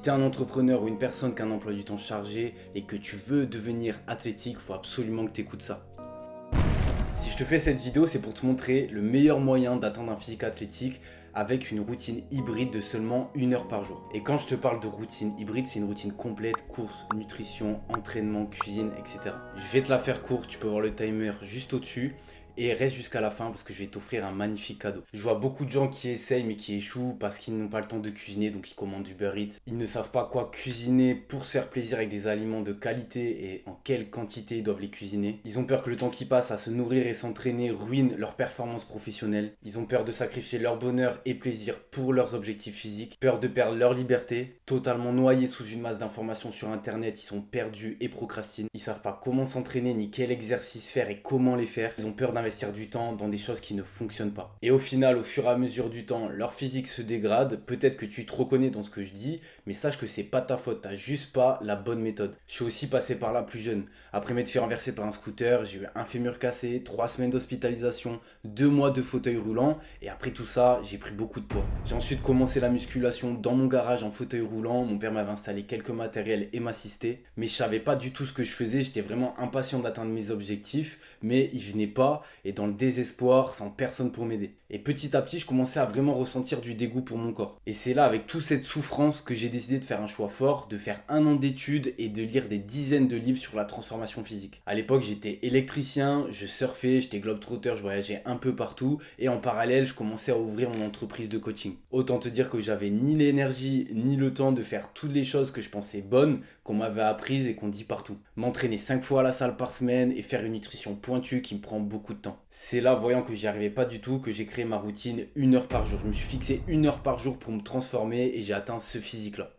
tu es un entrepreneur ou une personne qui a un emploi du temps chargé et que tu veux devenir athlétique, il faut absolument que tu écoutes ça. Si je te fais cette vidéo, c'est pour te montrer le meilleur moyen d'atteindre un physique athlétique avec une routine hybride de seulement 1 heure par jour. Et quand je te parle de routine hybride, c'est une routine complète, course, nutrition, entraînement, cuisine, etc. Je vais te la faire courte, tu peux voir le timer juste au-dessus. Et reste jusqu'à la fin parce que je vais t'offrir un magnifique cadeau. Je vois beaucoup de gens qui essayent mais qui échouent parce qu'ils n'ont pas le temps de cuisiner, donc ils commandent du Uber Eats. Ils ne savent pas quoi cuisiner pour se faire plaisir avec des aliments de qualité et en quelle quantité ils doivent les cuisiner. Ils ont peur que le temps qui passe à se nourrir et s'entraîner ruine leur performance professionnelle. Ils ont peur de sacrifier leur bonheur et plaisir pour leurs objectifs physiques. Peur de perdre leur liberté. Totalement noyés sous une masse d'informations sur internet, ils sont perdus et procrastinent. Ils savent pas comment s'entraîner ni quel exercice faire et comment les faire. Ils ont peur d'investir du temps dans des choses qui ne fonctionnent pas. Et au final, au fur et à mesure du temps, leur physique se dégrade. Peut-être que tu te reconnais dans ce que je dis, mais sache que c'est pas ta faute, t'as juste pas la bonne méthode. Je suis aussi passé par là plus jeune. Après m'être fait renverser par un scooter, j'ai eu un fémur cassé, 3 semaines d'hospitalisation, 2 mois de fauteuil roulant, et après tout ça, j'ai pris beaucoup de poids. J'ai ensuite commencé la musculation dans mon garage en fauteuil roulant. Mon père m'avait installé quelques matériels et m'assistait, mais je savais pas du tout ce que je faisais. J'étais vraiment impatient d'atteindre mes objectifs, mais ils venaient pas. Et dans le désespoir, sans personne pour m'aider. Et petit à petit, je commençais à vraiment ressentir du dégoût pour mon corps. Et c'est là, avec toute cette souffrance, que j'ai décidé de faire un choix fort, de faire 1 an d'études et de lire des dizaines de livres sur la transformation physique. À l'époque, j'étais électricien, je surfais, j'étais globetrotter, je voyageais un peu partout. Et en parallèle, je commençais à ouvrir mon entreprise de coaching. Autant te dire que j'avais ni l'énergie, ni le temps de faire toutes les choses que je pensais bonnes, qu'on m'avait apprises et qu'on dit partout. M'entraîner 5 fois à la salle par semaine et faire une nutrition pointue qui me prend beaucoup de temps. C'est là, voyant que j'y arrivais pas du tout, que j'ai créé ma routine 1 heure par jour. Je me suis fixé 1 heure par jour pour me transformer et j'ai atteint ce physique-là.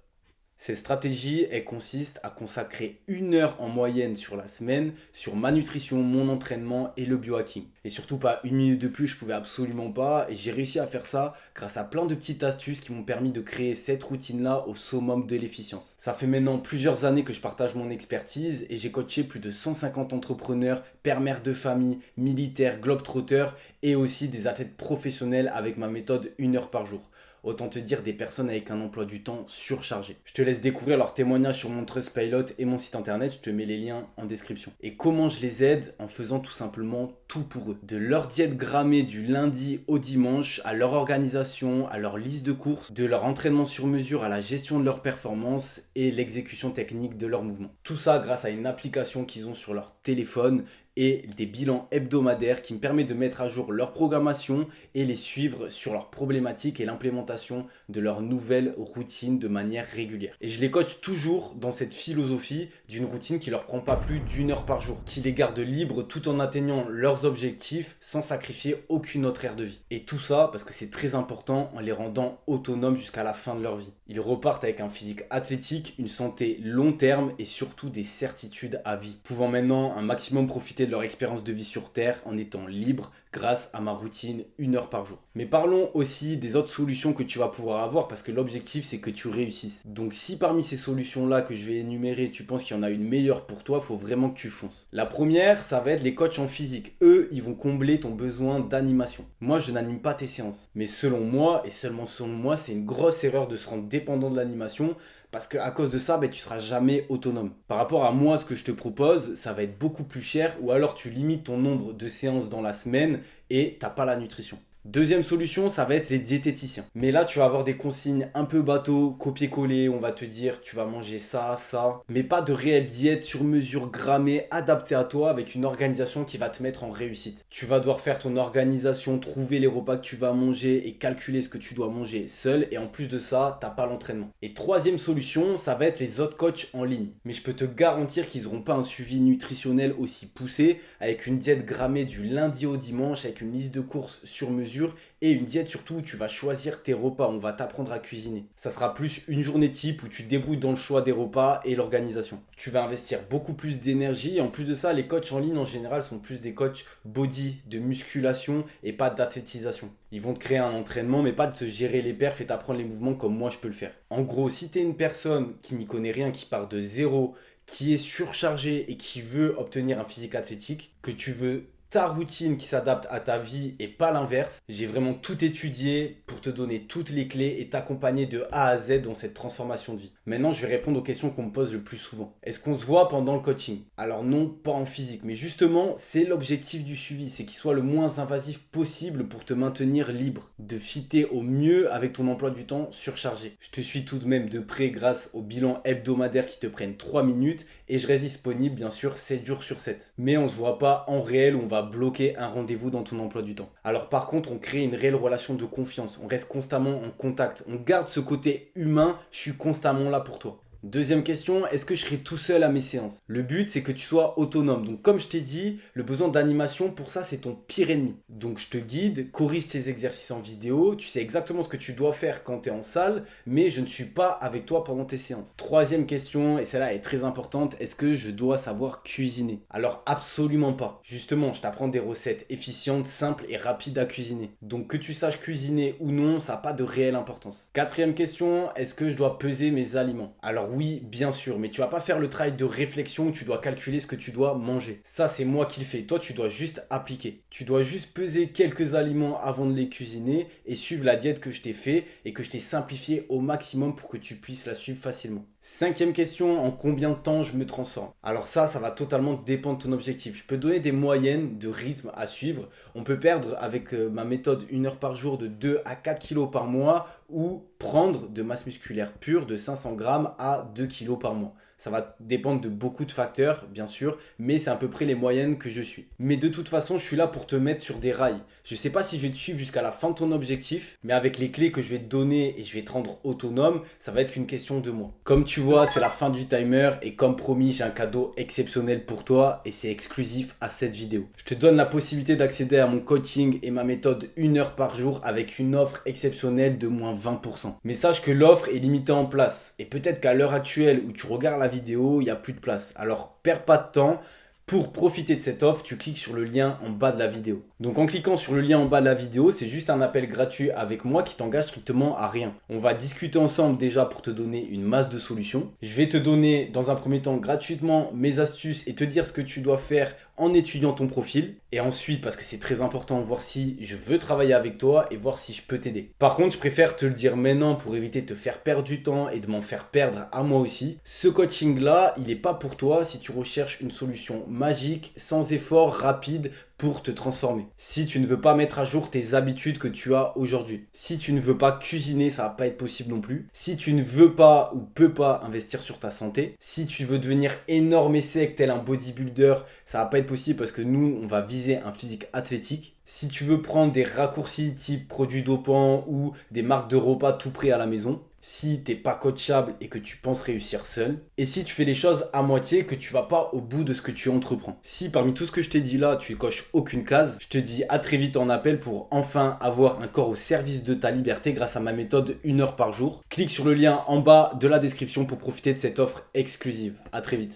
Cette stratégie, elle consiste à consacrer 1 heure en moyenne sur la semaine sur ma nutrition, mon entraînement et le biohacking. Et surtout pas 1 minute de plus, je pouvais absolument pas. Et j'ai réussi à faire ça grâce à plein de petites astuces qui m'ont permis de créer cette routine-là au summum de l'efficience. Ça fait maintenant plusieurs années que je partage mon expertise et j'ai coaché plus de 150 entrepreneurs, pères, mères de famille, militaires, globetrotters et aussi des athlètes professionnels avec ma méthode 1 heure par jour. Autant te dire des personnes avec un emploi du temps surchargé. Je te laisse découvrir leurs témoignages sur mon Trustpilot et mon site internet, je te mets les liens en description. Et comment je les aide? En faisant tout simplement tout pour eux. De leur diète grammée du lundi au dimanche, à leur organisation, à leur liste de courses, de leur entraînement sur mesure, à la gestion de leur performance et l'exécution technique de leurs mouvements. Tout ça grâce à une application qu'ils ont sur leur téléphone et des bilans hebdomadaires qui me permettent de mettre à jour leur programmation et les suivre sur leurs problématiques et l'implémentation de leur nouvelle routine de manière régulière. Et je les coach toujours dans cette philosophie d'une routine qui leur prend pas plus d'1 heure par jour, qui les garde libres tout en atteignant leurs objectifs sans sacrifier aucune autre ère de vie. Et tout ça parce que c'est très important en les rendant autonomes jusqu'à la fin de leur vie. Ils repartent avec un physique athlétique, une santé long terme et surtout des certitudes à vie, pouvant maintenant un maximum profiter de leur expérience de vie sur Terre en étant libre grâce à ma routine 1 heure par jour. Mais parlons aussi des autres solutions que tu vas pouvoir avoir parce que l'objectif c'est que tu réussisses. Donc si parmi ces solutions là que je vais énumérer tu penses qu'il y en a une meilleure pour toi, il faut vraiment que tu fonces. La première, ça va être les coachs en physique. Eux, ils vont combler ton besoin d'animation. Moi, je n'anime pas tes séances. Mais selon moi, et seulement selon moi, c'est une grosse erreur de se rendre dépendant de l'animation parce qu'à cause de ça, tu seras jamais autonome. Par rapport à moi, ce que je te propose, ça va être beaucoup plus cher ou alors tu limites ton nombre de séances dans la semaine et t'as pas la nutrition. Deuxième solution, ça va être les diététiciens. Mais là, tu vas avoir des consignes un peu bateau, copier-coller. On va te dire, tu vas manger ça, ça. Mais pas de réelle diète sur mesure grammée, adaptée à toi, avec une organisation qui va te mettre en réussite. Tu vas devoir faire ton organisation, trouver les repas que tu vas manger et calculer ce que tu dois manger seul. Et en plus de ça, t'as pas l'entraînement. Et troisième solution, ça va être les autres coachs en ligne. Mais je peux te garantir qu'ils n'auront pas un suivi nutritionnel aussi poussé, avec une diète grammée du lundi au dimanche, avec une liste de courses sur mesure et une diète surtout où tu vas choisir tes repas, on va t'apprendre à cuisiner. Ça sera plus une journée type où tu te débrouilles dans le choix des repas et l'organisation. Tu vas investir beaucoup plus d'énergie et en plus de ça, les coachs en ligne en général sont plus des coachs body, de musculation et pas d'athlétisation. Ils vont te créer un entraînement mais pas de te gérer les perfs et t'apprendre les mouvements comme moi je peux le faire. En gros, si tu es une personne qui n'y connaît rien, qui part de zéro, qui est surchargée et qui veut obtenir un physique athlétique, que tu veux ta routine qui s'adapte à ta vie et pas l'inverse. J'ai vraiment tout étudié pour te donner toutes les clés et t'accompagner de A à Z dans cette transformation de vie. Maintenant, je vais répondre aux questions qu'on me pose le plus souvent. Est-ce qu'on se voit pendant le coaching? Alors non, pas en physique, mais justement, c'est l'objectif du suivi, c'est qu'il soit le moins invasif possible pour te maintenir libre, de fitter au mieux avec ton emploi du temps surchargé. Je te suis tout de même de près grâce au bilan hebdomadaire qui te prennent 3 minutes et je reste disponible bien sûr 7 jours sur 7. Mais on se voit pas en réel où on va bloquer un rendez-vous dans ton emploi du temps. Alors par contre, on crée une réelle relation de confiance, on reste constamment en contact, on garde ce côté humain, je suis constamment là pour toi. Deuxième question, est-ce que je serai tout seul à mes séances? Le but, c'est que tu sois autonome. Donc comme je t'ai dit, le besoin d'animation, pour ça, c'est ton pire ennemi. Donc je te guide, corrige tes exercices en vidéo, tu sais exactement ce que tu dois faire quand tu es en salle, mais je ne suis pas avec toi pendant tes séances. Troisième question, et celle-là est très importante, est-ce que je dois savoir cuisiner? Alors absolument pas. Justement, je t'apprends des recettes efficientes, simples et rapides à cuisiner. Donc que tu saches cuisiner ou non, ça n'a pas de réelle importance. Quatrième question, est-ce que je dois peser mes aliments? Alors oui, bien sûr, mais tu vas pas faire le travail de réflexion où tu dois calculer ce que tu dois manger. Ça, c'est moi qui le fais. Toi, tu dois juste appliquer. Tu dois juste peser quelques aliments avant de les cuisiner et suivre la diète que je t'ai fait et que je t'ai simplifiée au maximum pour que tu puisses la suivre facilement. Cinquième question, en combien de temps je me transforme? Alors ça va totalement dépendre de ton objectif. Je peux donner des moyennes de rythme à suivre. On peut perdre avec ma méthode 1 heure par jour de 2 à 4 kilos par mois ou prendre de masse musculaire pure de 500 grammes à 2 kilos par mois. Ça va dépendre de beaucoup de facteurs, bien sûr, mais c'est à peu près les moyennes que je suis. Mais de toute façon, je suis là pour te mettre sur des rails. Je ne sais pas si je vais te suivre jusqu'à la fin de ton objectif, mais avec les clés que je vais te donner et je vais te rendre autonome, ça va être qu'une question de mois. Comme tu vois, c'est la fin du timer et comme promis, j'ai un cadeau exceptionnel pour toi et c'est exclusif à cette vidéo. Je te donne la possibilité d'accéder à mon coaching et ma méthode 1 heure par jour avec une offre exceptionnelle de moins 20%. Mais sache que l'offre est limitée en place et peut-être qu'à l'heure actuelle où tu regardes la vidéo, il n'y a plus de place. Alors, perds pas de temps. Pour profiter de cette offre, tu cliques sur le lien en bas de la vidéo. Donc en cliquant sur le lien en bas de la vidéo, c'est juste un appel gratuit avec moi qui t'engage strictement à rien. On va discuter ensemble déjà pour te donner une masse de solutions. Je vais te donner dans un premier temps gratuitement mes astuces et te dire ce que tu dois faire en étudiant ton profil. Et ensuite, parce que c'est très important, voir si je veux travailler avec toi et voir si je peux t'aider. Par contre, je préfère te le dire maintenant pour éviter de te faire perdre du temps et de m'en faire perdre à moi aussi. Ce coaching-là, il n'est pas pour toi si tu recherches une solution magique, sans effort, rapide pour te transformer. Si tu ne veux pas mettre à jour tes habitudes que tu as aujourd'hui. Si tu ne veux pas cuisiner, ça va pas être possible non plus. Si tu ne veux pas ou peux pas investir sur ta santé. Si tu veux devenir énorme et sec tel un bodybuilder, ça va pas être possible parce que nous, on va viser un physique athlétique. Si tu veux prendre des raccourcis type produits dopants ou des marques de repas tout prêt à la maison. Si t'es pas coachable et que tu penses réussir seul. Et si tu fais les choses à moitié, que tu vas pas au bout de ce que tu entreprends. Si parmi tout ce que je t'ai dit là, tu coches aucune case, je te dis à très vite en appel pour enfin avoir un corps au service de ta liberté grâce à ma méthode 1 heure par jour. Clique sur le lien en bas de la description pour profiter de cette offre exclusive. À très vite.